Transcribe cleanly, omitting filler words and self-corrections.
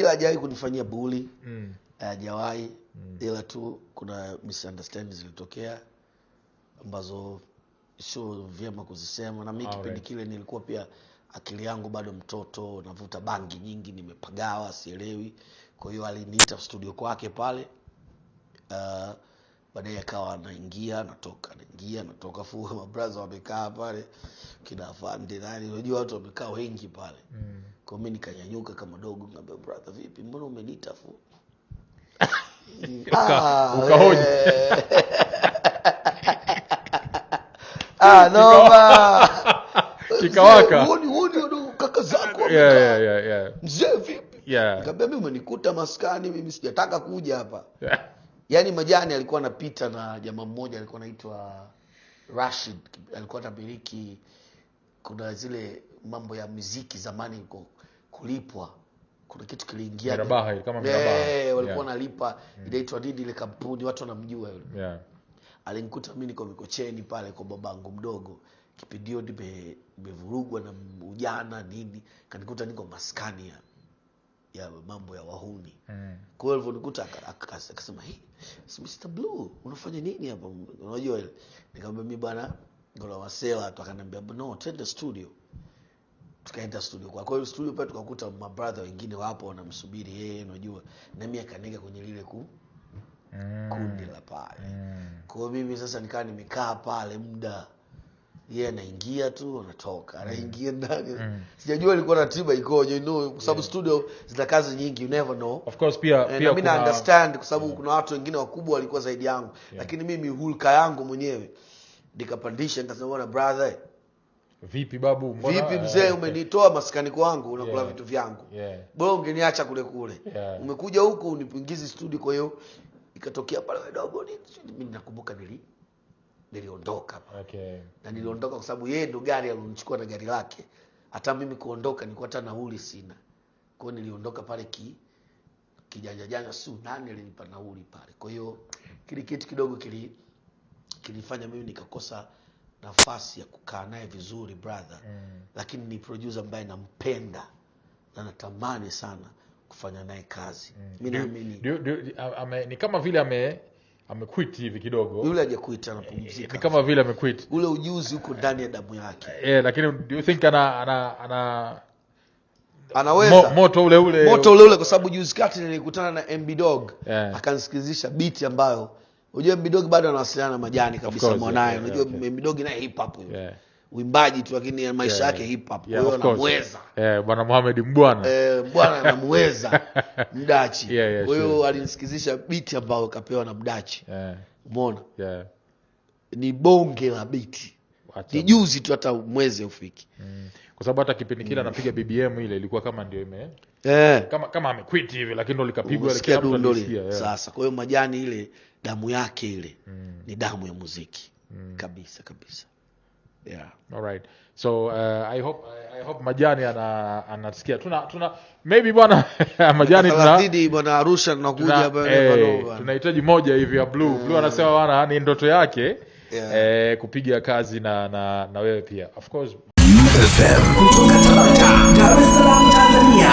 ila hajawahi kunifanyia bully. Hajawahi. Ila tu kuna misunderstandings zilitokea ambazo sio vyema kuzisema, na mimi kipindi kile nilikuwa pia akili yangu bado mtoto, navuta bangi nyingi, nimepagawa, sielewi. Kwa hiyo aliniita studio kwake pale. Baadaye akawa anaingia natoka fuwa mabraza wamekaa pale kina Fande nani, unajua watu wamekaa wengi pale. Kwa mimi nikanyanyuka kama dogo, ngambia brother vipi, mbona umeniita fu? Ukahoji. Noma. Kikawaka. Uoni kaka zako. Yeah. Mzee vipi? Ngambia mimi umenikuta maskani, mimi sijataka kuja hapa. Yaani Majani alikuwa anapita na jamaa mmoja alikuwa anaitwa Rashid, alikuwa anamiliki, kuna zile mambo ya muziki zamani kulipwa. Kuna kitu kiliingia Mirabaha, kama Mirabaha. Walikuwa wanalipa, inaitwa nini ile kampuni, watu wanamjua yule. Alinikuta mimi niko Mikocheni pale kwa babangu mdogo. Kipindi hiyo nimevurugwa na ujana nini, kanikuta niko maskani ya mambo ya wahuni. Kwa hiyo alivyonikuta akasema, "Hey, Mr. Blue, unafanya nini hapa?" Unajua ile. Nikamwambia mimi bwana ngola wasela tu, akaniambia, "No, twende studio." Tukaenda studio. Kwa hiyo studio pale tukakuta my brother wengine wapo wanamsubiri yeye, unajua. Na mimi akaniga kwenye lile kundi la pale. Kwa hiyo mimi sasa nikaa nimekaa pale muda. Yeye anaingia tu anatoka, anaingia ndani. Sijajua ilikuwa ratiba ikoje, kwa sababu studio zina kazi nyingi, you never know. Of course pia mimi na understand kwa sababu kuna watu wengine wakubwa walikuwa zaidi yangu. Lakini mimi hulka yangu mwenyewe nikapandisha, nikasema bwana brother, vipi babu, mbona vipi mzee, umenitoa maskani kwangu, unakula vitu vyangu. Bora ungeniacha kule. Umekuja huko unipungizi studio. Kwa hiyo ikatokea pale kidogo, mimi nakumbuka niliondoka. Na niliondoka kwa sababu yeye ndo gari alonichukua na gari lake. Hata mimi kuondoka nilikuwa hata nauli sina. Kwa hiyo niliondoka pale kijanja si nani alinipa nauli pale. Kwa hiyo kile kitu kidogo kilifanya mimi nikakosa nafasi ya kukaa naye vizuri brother. Lakini ni producer ambaye nampenda na natamani sana kufanya naye kazi. Mimi naamini ni kama vile amequit hivi kidogo. Yule hajaquit, anapumzika. Ni kama vile amequit. Ule ujuzi uko ndani ya damu yake. Lakini do you think anaweza moto ule kwa sababu juzi kati nilikutana na MB Dog. Akanisikilizisha beat ambayo unajua MB Dog bado anawasiliana na Majani kabisa mwanae. Unajua MB Dog na hip hop. Uimbaji tu, lakini maisha yake hip hop. Kwa hiyo anamweza. Bwana Mohamed Mbwana. Bwana anamweza Mdachi. Kwa hiyo alinisikizisha beat ambayo kapewa na Mdachi. Umeona? Ni bonge la beat. Ni juzi tu, hata mwezi ufiki. Kwa sababu hata kipindi kile anapiga BBM ile ilikuwa kama ndio kama amequit hivi, lakini ndo likapigwa ile kila mtu alisikia. Sasa kwa hiyo Majani ile damu yake ile ni damu ya muziki. Kabisa. All right. So I hope Majani anasikia. Tuna maybe bwana Majani tunazidi bwana Arusha tunakuja hapa tunahitaji moja hivi ya Blue. Blue anasema bwana ni ndoto yake kupiga kazi na wewe pia. Of course FM kutoka Dar es Salaam, Tanzania.